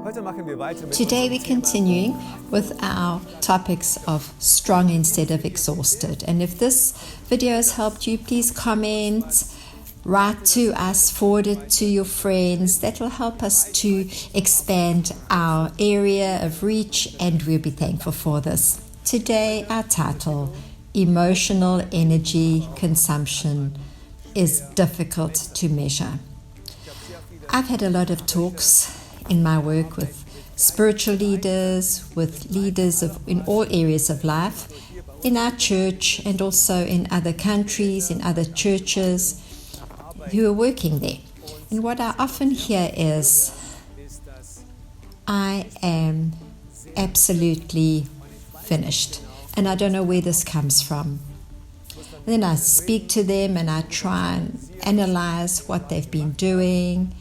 Today we're continuing with our topics of strong instead of exhausted. And if this video has helped you, please comment, write to us, forward it to your friends. That will help us to expand our area of reach, and we'll be thankful for this. Today our title, Emotional Energy Consumption is Difficult to Measure. I've had a lot of talks in my work with spiritual leaders, with leaders in all areas of life, in our church and also in other countries, in other churches who are working there. And what I often hear is, I am absolutely finished and I don't know where this comes from. And then I speak to them and I try and analyze what they've been doing.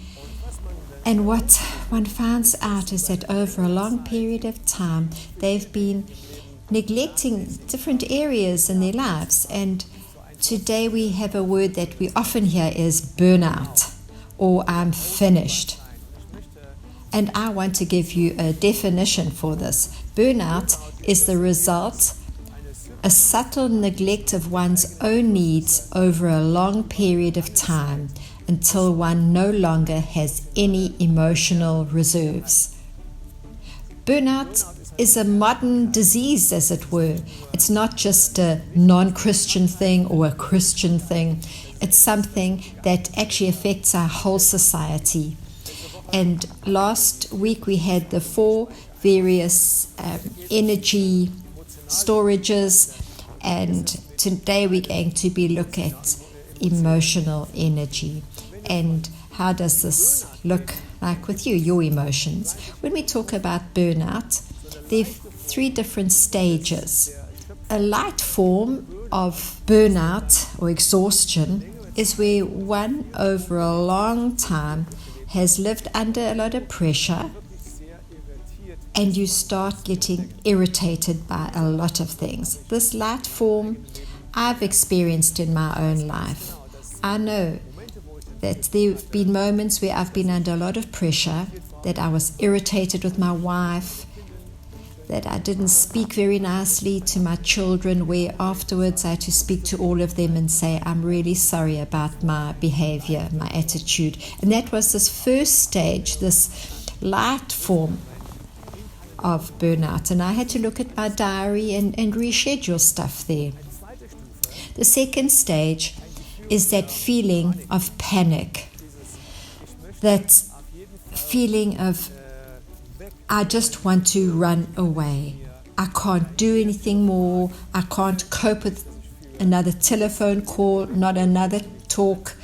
And what one finds out is that over a long period of time, they've been neglecting different areas in their lives. And today we have a word that we often hear is burnout, or I'm finished. And I want to give you a definition for this. Burnout is the result, a subtle neglect of one's own needs over a long period of time, until one no longer has any emotional reserves. Burnout is a modern disease, as it were. It's not just a non-Christian thing or a Christian thing. It's something that actually affects our whole society. And last week we had the 4 various energy storages, and today we're going to be looking at emotional energy. And how does this look like with you, your emotions? When we talk about burnout, there are 3 different stages. A light form of burnout or exhaustion is where one over a long time has lived under a lot of pressure and you start getting irritated by a lot of things. This light form I've experienced in my own life. I know that there have been moments where I've been under a lot of pressure, that I was irritated with my wife, that I didn't speak very nicely to my children, where afterwards I had to speak to all of them and say, I'm really sorry about my behavior, my attitude. And that was this first stage, this light form of burnout. And I had to look at my diary and reschedule stuff there. The second stage is that feeling of panic, that feeling of, I just want to run away. I can't do anything more. I can't cope with another telephone call, not another talk.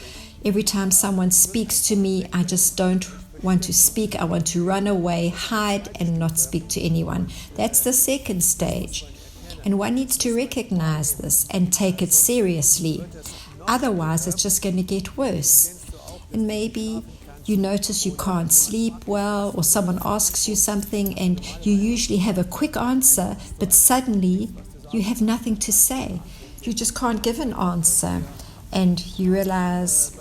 Every time someone speaks to me, I just don't want to speak. I want to run away, hide, and not speak to anyone. That's the second stage. And one needs to recognize this and take it seriously. Otherwise, it's just going to get worse. And maybe you notice you can't sleep well, or someone asks you something and you usually have a quick answer, but suddenly you have nothing to say. You just can't give an answer. And you realize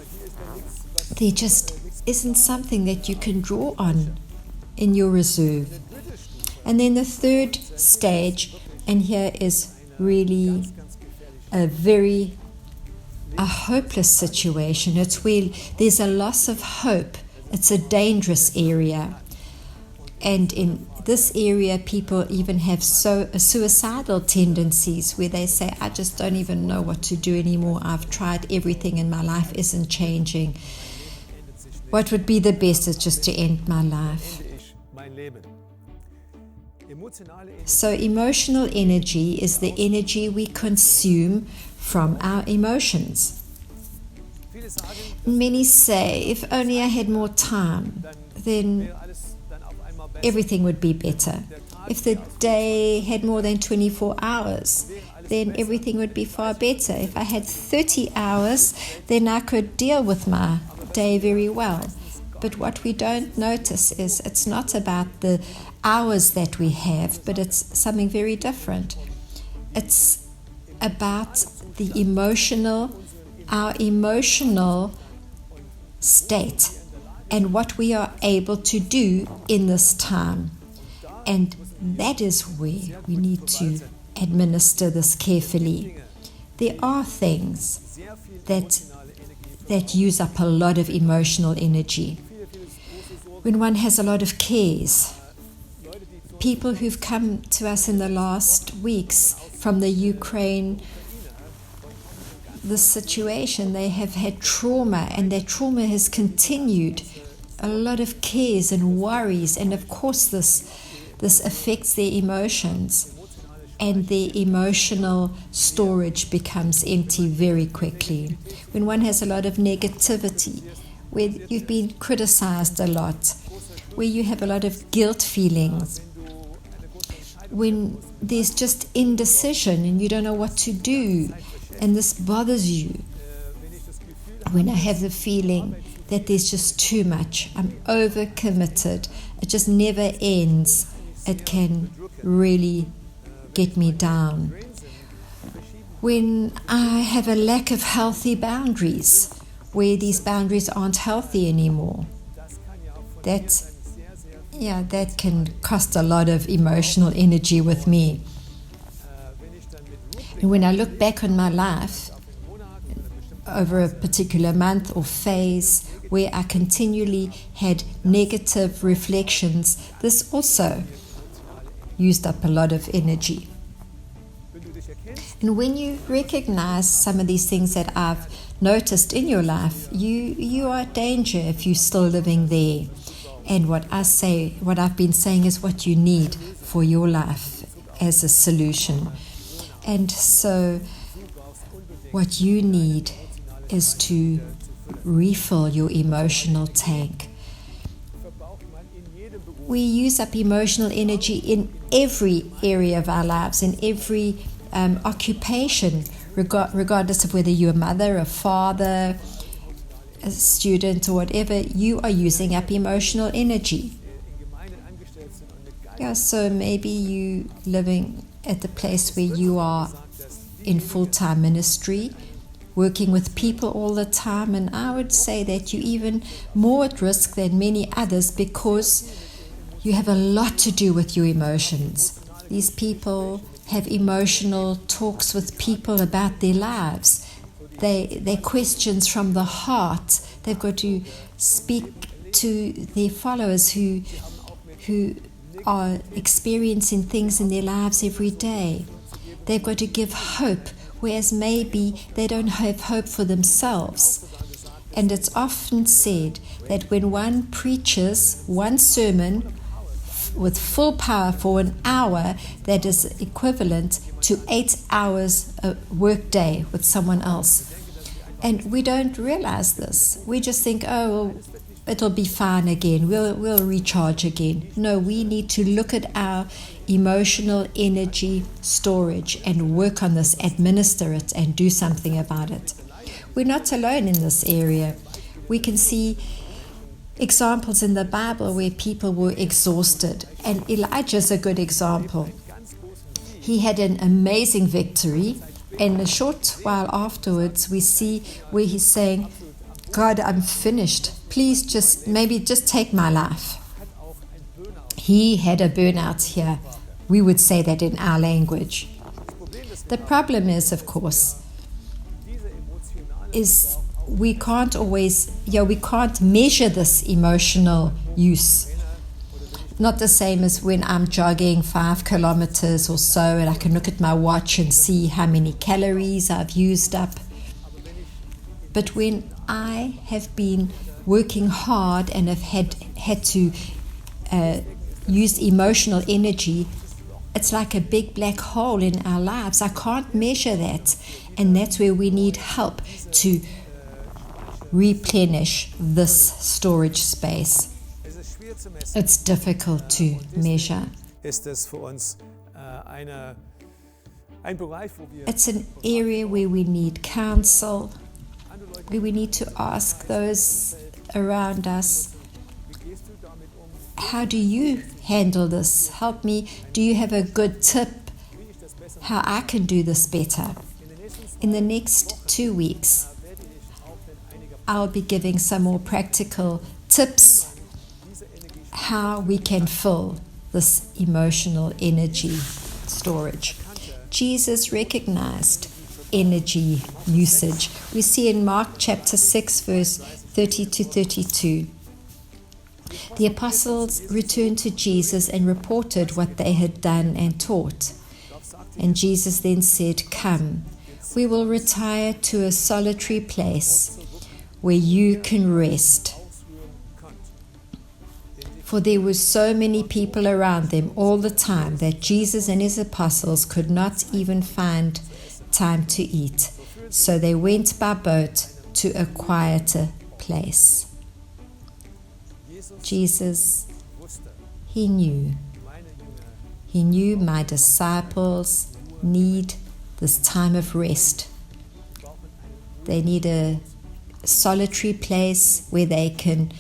there just isn't something that you can draw on in your reserve. And then the third stage, and here is really a hopeless situation. It's where there's a loss of hope. It's a dangerous area. And in this area, people even have suicidal tendencies where they say, I just don't even know what to do anymore. I've tried everything and my life isn't changing. What would be the best is just to end my life. So emotional energy is the energy we consume from our emotions. Many say, if only I had more time, then everything would be better. If the day had more than 24 hours, then everything would be far better. If I had 30 hours, then I could deal with my day very well. But what we don't notice is it's not about the hours that we have, but it's something very different. It's about our emotional state. and what we are able to do in this time. And that is where we need to administer this carefully. There are things that use up a lot of emotional energy. When one has a lot of cares, people who've come to us in the last weeks from the Ukraine, the situation, they have had trauma, and their trauma has continued. A lot of cares and worries, and of course this affects their emotions, and their emotional storage becomes empty very quickly. When one has a lot of negativity, where you've been criticized a lot, where you have a lot of guilt feelings, when there's just indecision and you don't know what to do, and this bothers you, when I have the feeling that there's just too much, I'm overcommitted, it just never ends, it can really get me down. When I have a lack of healthy boundaries, where these boundaries aren't healthy anymore, that can cost a lot of emotional energy with me. And when I look back on my life over a particular month or phase where I continually had negative reflections, this also used up a lot of energy. And when you recognize some of these things that I've noticed in your life, you are at danger if you're still living there. And what I've been saying is what you need for your life as a solution. And so what you need is to refill your emotional tank. We use up emotional energy in every area of our lives, in every occupation, regardless of whether you're a mother, a father, a student, or whatever. You are using up emotional energy. Yeah, so maybe you living at the place where you are in full-time ministry, working with people all the time, and I would say that you're even more at risk than many others because you have a lot to do with your emotions. These people have emotional talks with people about their lives. They're questions from the heart. They've got to speak to their followers who are experiencing things in their lives every day. They've got to give hope, whereas maybe they don't have hope for themselves. And it's often said that when one preaches one sermon with full power for an hour, that is equivalent to 8 hours a work day with someone else. And we don't realize this. We just think, oh, well, it'll be fine again. We'll recharge again. No, we need to look at our emotional energy storage and work on this, administer it, and do something about it. We're not alone in this area. We can see examples in the Bible where people were exhausted, and Elijah's a good example. He had an amazing victory, and a short while afterwards we see where he's saying, God, I'm finished. Please just take my life. He had a burnout here. We would say that in our language. The problem is, of course, we can't measure this emotional use. Not the same as when I'm jogging 5 kilometers or so and I can look at my watch and see how many calories I've used up. But when I have been working hard and have had to use emotional energy, it's like a big black hole in our lives. I can't measure that. And that's where we need help to replenish this storage space. It's difficult to measure. It's an area where we need counsel, where we need to ask those around us, how do you handle this? Help me. Do you have a good tip how I can do this better? In the next 2 weeks, I'll be giving some more practical tips how we can fill this emotional energy storage. Jesus recognized energy usage. We see in Mark chapter 6 verse 30 to 32. The apostles returned to Jesus and reported what they had done and taught. And Jesus then said, "Come, we will retire to a solitary place where you can rest." For there were so many people around them all the time that Jesus and his apostles could not even find time to eat. So they went by boat to a quieter place. Jesus, he knew my disciples need this time of rest. They need a solitary place where they can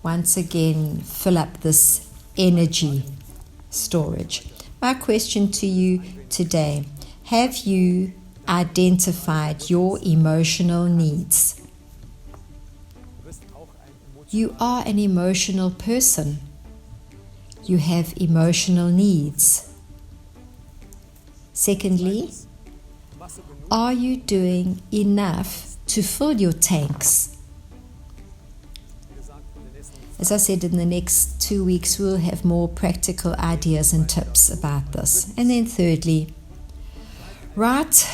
once again fill up this energy storage. My question to you today: have you identified your emotional needs? You are an emotional person. You have emotional needs. Secondly, are you doing enough to fill your tanks? As I said, in the next 2 weeks, we'll have more practical ideas and tips about this. And then thirdly, write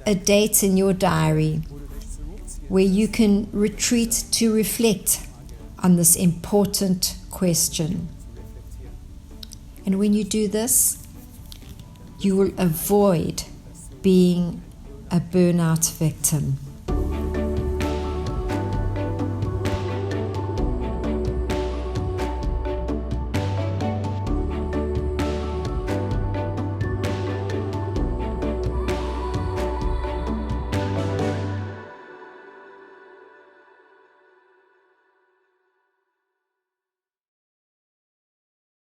a date in your diary where you can retreat to reflect on this important question. And when you do this, you will avoid being a burnout victim.